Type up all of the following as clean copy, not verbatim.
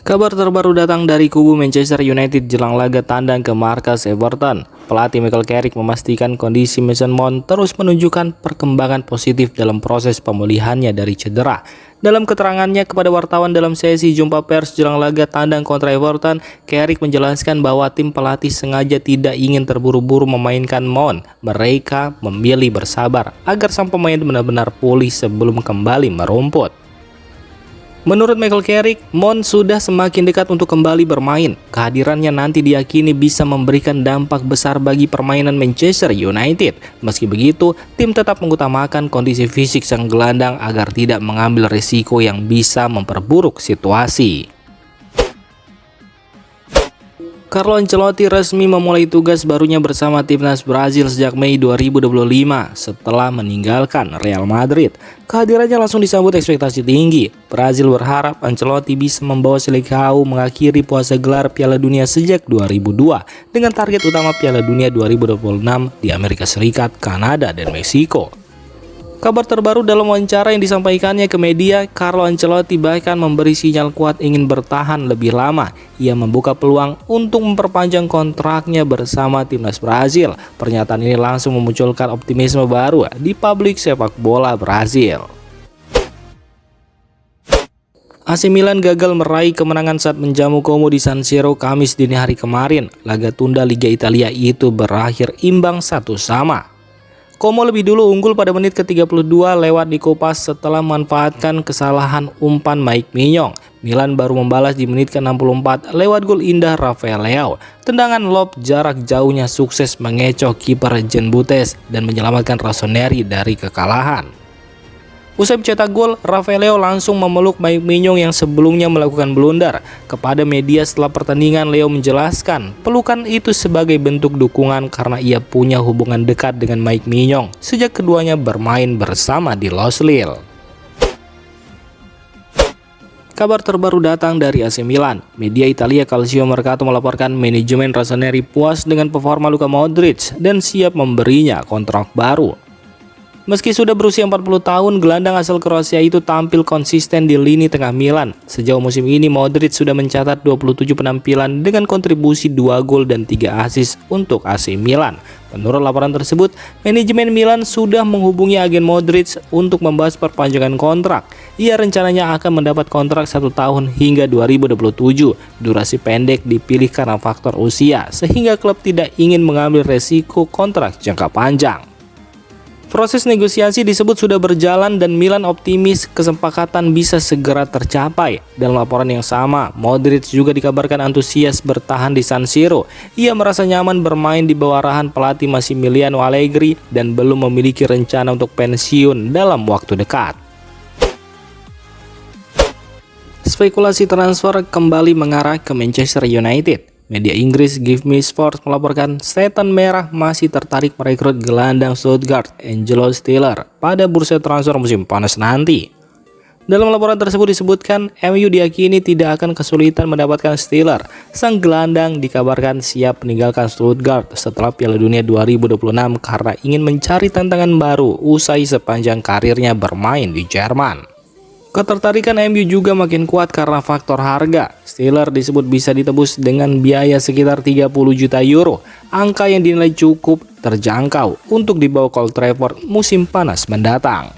Kabar terbaru datang dari kubu Manchester United jelang laga tandang ke markas Everton. Pelatih Michael Carrick memastikan kondisi Mason Mount terus menunjukkan perkembangan positif dalam proses pemulihannya dari cedera. Dalam keterangannya kepada wartawan dalam sesi jumpa pers jelang laga tandang kontra Everton, Carrick menjelaskan bahwa tim pelatih sengaja tidak ingin terburu-buru memainkan Mount. Mereka memilih bersabar agar sang pemain benar-benar pulih sebelum kembali merumput. Menurut Michael Carrick, Mount sudah semakin dekat untuk kembali bermain. Kehadirannya nanti diyakini bisa memberikan dampak besar bagi permainan Manchester United. Meski begitu, tim tetap mengutamakan kondisi fisik sang gelandang agar tidak mengambil risiko yang bisa memperburuk situasi. Carlo Ancelotti resmi memulai tugas barunya bersama timnas Brazil sejak Mei 2025 setelah meninggalkan Real Madrid. Kehadirannya langsung disambut ekspektasi tinggi. Brazil berharap Ancelotti bisa membawa Seleção mengakhiri puasa gelar Piala Dunia sejak 2002 dengan target utama Piala Dunia 2026 di Amerika Serikat, Kanada, dan Meksiko. Kabar terbaru dalam wawancara yang disampaikannya ke media, Carlo Ancelotti bahkan memberi sinyal kuat ingin bertahan lebih lama. Ia membuka peluang untuk memperpanjang kontraknya bersama timnas Brazil. Pernyataan ini langsung memunculkan optimisme baru di publik sepak bola Brazil. AC Milan gagal meraih kemenangan saat menjamu Como di San Siro Kamis dini hari kemarin. Laga tunda Liga Italia itu berakhir imbang 1-1. Como lebih dulu unggul pada menit ke-32 lewat Nico Paz setelah memanfaatkan kesalahan umpan Mike Maignan. Milan baru membalas di menit ke-64 lewat gol indah Rafael Leao. Tendangan lob jarak jauhnya sukses mengecoh kiper Jean Butes dan menyelamatkan Rossoneri dari kekalahan. Usai mencetak gol, Rafael Leao langsung memeluk Mike Maignan yang sebelumnya melakukan blunder. Kepada media setelah pertandingan, Leo menjelaskan pelukan itu sebagai bentuk dukungan karena ia punya hubungan dekat dengan Mike Maignan sejak keduanya bermain bersama di Los Lille. Kabar terbaru datang dari AC Milan. Media Italia Calcio Mercato melaporkan manajemen Rossoneri puas dengan performa Luka Modric dan siap memberinya kontrak baru. Meski sudah berusia 40 tahun, gelandang asal Kroasia itu tampil konsisten di lini tengah Milan. Sejauh musim ini, Modric sudah mencatat 27 penampilan dengan kontribusi 2 gol dan 3 assist untuk AC Milan. Menurut laporan tersebut, manajemen Milan sudah menghubungi agen Modric untuk membahas perpanjangan kontrak. Ia rencananya akan mendapat kontrak 1 tahun hingga 2027. Durasi pendek dipilih karena faktor usia, sehingga klub tidak ingin mengambil resiko kontrak jangka panjang. Proses negosiasi disebut sudah berjalan dan Milan optimis kesepakatan bisa segera tercapai. Dalam laporan yang sama, Modric juga dikabarkan antusias bertahan di San Siro. Ia merasa nyaman bermain di bawah arahan pelatih Massimiliano Allegri dan belum memiliki rencana untuk pensiun dalam waktu dekat. Spekulasi transfer kembali mengarah ke Manchester United. Media Inggris Give Me Sports melaporkan Setan Merah masih tertarik merekrut gelandang Stuttgart Angelo Stiller pada bursa transfer musim panas nanti. Dalam laporan tersebut disebutkan MU diyakini tidak akan kesulitan mendapatkan Stiller. Sang gelandang dikabarkan siap meninggalkan Stuttgart setelah Piala Dunia 2026 karena ingin mencari tantangan baru usai sepanjang karirnya bermain di Jerman. Ketertarikan MU juga makin kuat karena faktor harga. Stiller disebut bisa ditebus dengan biaya sekitar 30 juta euro, angka yang dinilai cukup terjangkau untuk dibawa ke Old Trafford musim panas mendatang.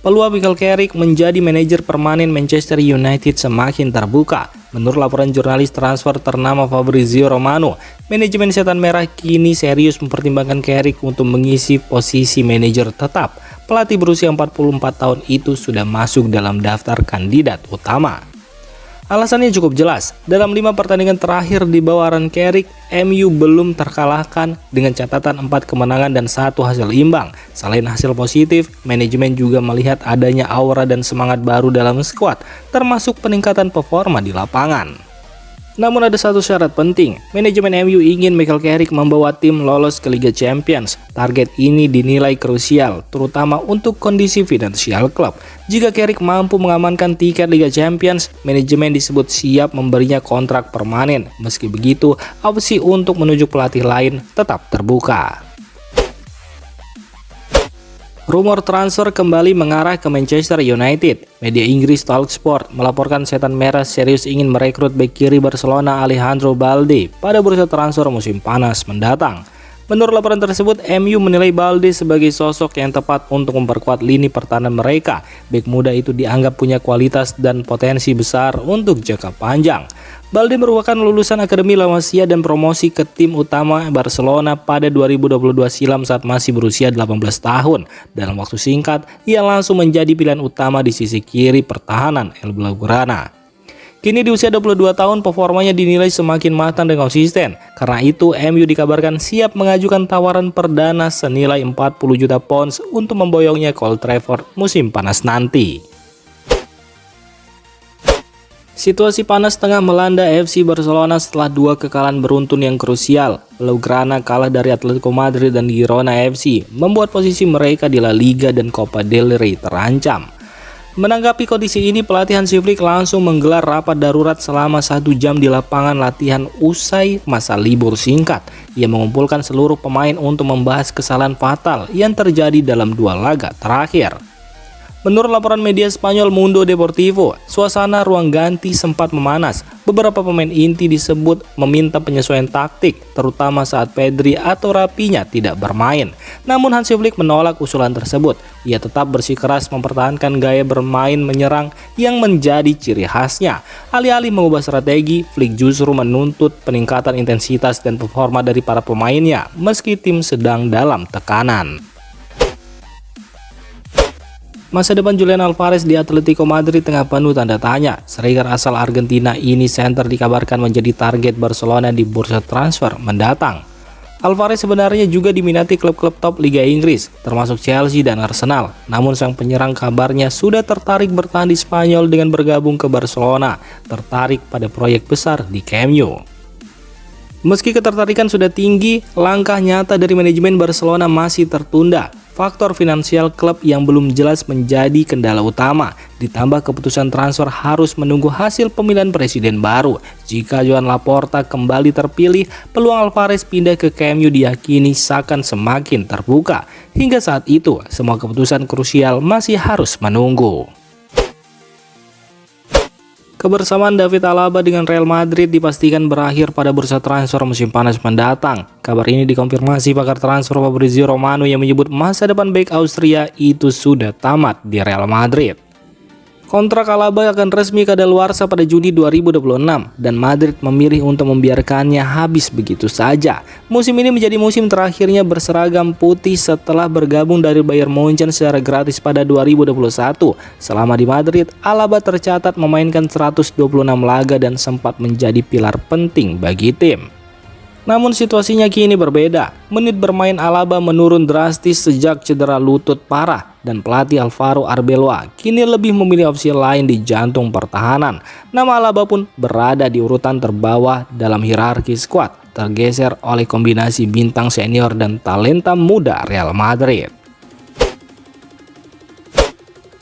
Peluang Michael Carrick menjadi manajer permanen Manchester United semakin terbuka. Menurut laporan jurnalis transfer ternama Fabrizio Romano, manajemen Setan Merah kini serius mempertimbangkan Carrick untuk mengisi posisi manajer tetap. Pelatih berusia 44 tahun itu sudah masuk dalam daftar kandidat utama. Alasannya cukup jelas, dalam 5 pertandingan terakhir di bawah arahan Carrick, MU belum terkalahkan dengan catatan 4 kemenangan dan 1 hasil imbang. Selain hasil positif, manajemen juga melihat adanya aura dan semangat baru dalam skuad, termasuk peningkatan performa di lapangan. Namun ada satu syarat penting, manajemen MU ingin Michael Carrick membawa tim lolos ke Liga Champions. Target ini dinilai krusial, terutama untuk kondisi finansial klub. Jika Carrick mampu mengamankan tiket Liga Champions, manajemen disebut siap memberinya kontrak permanen. Meski begitu, opsi untuk menunjuk pelatih lain tetap terbuka. Rumor transfer kembali mengarah ke Manchester United. Media Inggris Talksport melaporkan setan merah serius ingin merekrut bek kiri Barcelona Alejandro Balde pada bursa transfer musim panas mendatang. Menurut laporan tersebut, MU menilai Balde sebagai sosok yang tepat untuk memperkuat lini pertahanan mereka. Bek muda itu dianggap punya kualitas dan potensi besar untuk jangka panjang. Balde merupakan lulusan Akademi La Masia dan promosi ke tim utama Barcelona pada 2022 silam saat masih berusia 18 tahun. Dalam waktu singkat, ia langsung menjadi pilihan utama di sisi kiri pertahanan El Blaugrana. Kini di usia 22 tahun, performanya dinilai semakin matang dan konsisten. Karena itu, MU dikabarkan siap mengajukan tawaran perdana senilai 40 juta pounds untuk memboyongnya ke Old Trafford musim panas nanti. Situasi panas tengah melanda FC Barcelona setelah dua kekalahan beruntun yang krusial. Blaugrana kalah dari Atletico Madrid dan Girona FC, membuat posisi mereka di La Liga dan Copa del Rey terancam. Menanggapi kondisi ini, pelatih Hansi Flick langsung menggelar rapat darurat selama 1 jam di lapangan latihan usai masa libur singkat. Ia mengumpulkan seluruh pemain untuk membahas kesalahan fatal yang terjadi dalam 2 laga terakhir. Menurut laporan media Spanyol Mundo Deportivo, suasana ruang ganti sempat memanas. Beberapa pemain inti disebut meminta penyesuaian taktik, terutama saat Pedri atau Rapinya tidak bermain. Namun Hansi Flick menolak usulan tersebut. Ia tetap bersikeras mempertahankan gaya bermain menyerang yang menjadi ciri khasnya. Alih-alih mengubah strategi, Flick justru menuntut peningkatan intensitas dan performa dari para pemainnya, meski tim sedang dalam tekanan. Masa depan Julian Alvarez di Atletico Madrid tengah penuh tanda tanya. Striker asal Argentina ini center dikabarkan menjadi target Barcelona di bursa transfer mendatang. Alvarez sebenarnya juga diminati klub-klub top Liga Inggris, termasuk Chelsea dan Arsenal. Namun sang penyerang kabarnya sudah tertarik bertahan di Spanyol dengan bergabung ke Barcelona, tertarik pada proyek besar di Camp Nou. Meski ketertarikan sudah tinggi, langkah nyata dari manajemen Barcelona masih tertunda. Faktor finansial klub yang belum jelas menjadi kendala utama, ditambah keputusan transfer harus menunggu hasil pemilihan presiden baru. Jika Joan Laporta kembali terpilih, peluang Alvarez pindah ke Camp Nou diyakini akan semakin terbuka. Hingga saat itu, semua keputusan krusial masih harus menunggu. Kebersamaan David Alaba dengan Real Madrid dipastikan berakhir pada bursa transfer musim panas mendatang. Kabar ini dikonfirmasi pakar transfer Fabrizio Romano yang menyebut masa depan bek Austria itu sudah tamat di Real Madrid. Kontrak Alaba akan resmi kadaluarsa pada Juni 2026 dan Madrid memilih untuk membiarkannya habis begitu saja. Musim ini menjadi musim terakhirnya berseragam putih setelah bergabung dari Bayern Munchen secara gratis pada 2021. Selama di Madrid, Alaba tercatat memainkan 126 laga dan sempat menjadi pilar penting bagi tim. Namun situasinya kini berbeda. Menit bermain Alaba menurun drastis sejak cedera lutut parah dan pelatih Alvaro Arbeloa kini lebih memilih opsi lain di jantung pertahanan. Nama Alaba pun berada di urutan terbawah dalam hierarki skuad, tergeser oleh kombinasi bintang senior dan talenta muda Real Madrid.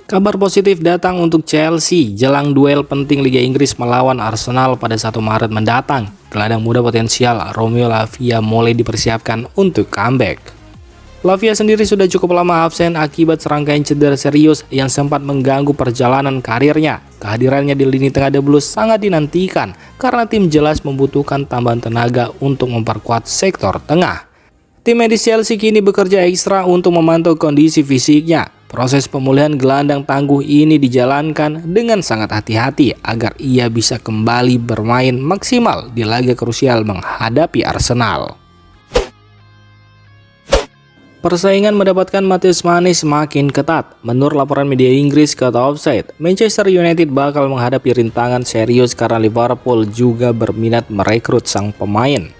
Kabar positif datang untuk Chelsea jelang duel penting Liga Inggris melawan Arsenal pada 1 Maret mendatang. Gelandang muda potensial Romeo Lavia mulai dipersiapkan untuk comeback. Lavia sendiri sudah cukup lama absen akibat serangkaian cedera serius yang sempat mengganggu perjalanan karirnya. Kehadirannya di lini tengah The Blues sangat dinantikan karena tim jelas membutuhkan tambahan tenaga untuk memperkuat sektor tengah. Tim medis Chelsea kini bekerja ekstra untuk memantau kondisi fisiknya. Proses pemulihan gelandang tangguh ini dijalankan dengan sangat hati-hati agar ia bisa kembali bermain maksimal di laga krusial menghadapi Arsenal. Persaingan mendapatkan Matheus Mane semakin ketat. Menurut laporan media Inggris kata Offside, Manchester United bakal menghadapi rintangan serius karena Liverpool juga berminat merekrut sang pemain.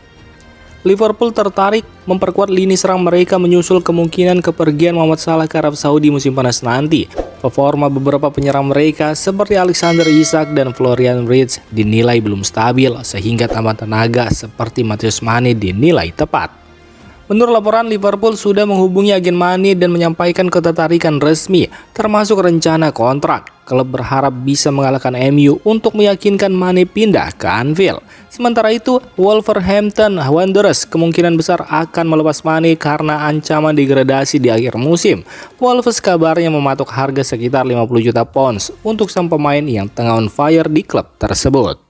Liverpool tertarik memperkuat lini serang mereka menyusul kemungkinan kepergian Mohamed Salah ke Arab Saudi musim panas nanti. Performa beberapa penyerang mereka seperti Alexander Isak dan Florian Wirtz dinilai belum stabil sehingga tambah tenaga seperti Matheus Mane dinilai tepat. Menurut laporan, Liverpool sudah menghubungi agen Mane dan menyampaikan ketertarikan resmi, termasuk rencana kontrak. Klub berharap bisa mengalahkan MU untuk meyakinkan Mane pindah ke Anfield. Sementara itu, Wolverhampton Wanderers kemungkinan besar akan melepas Mane karena ancaman degradasi di akhir musim. Wolves kabarnya mematok harga sekitar 50 juta pounds untuk sang pemain yang tengah on fire di klub tersebut.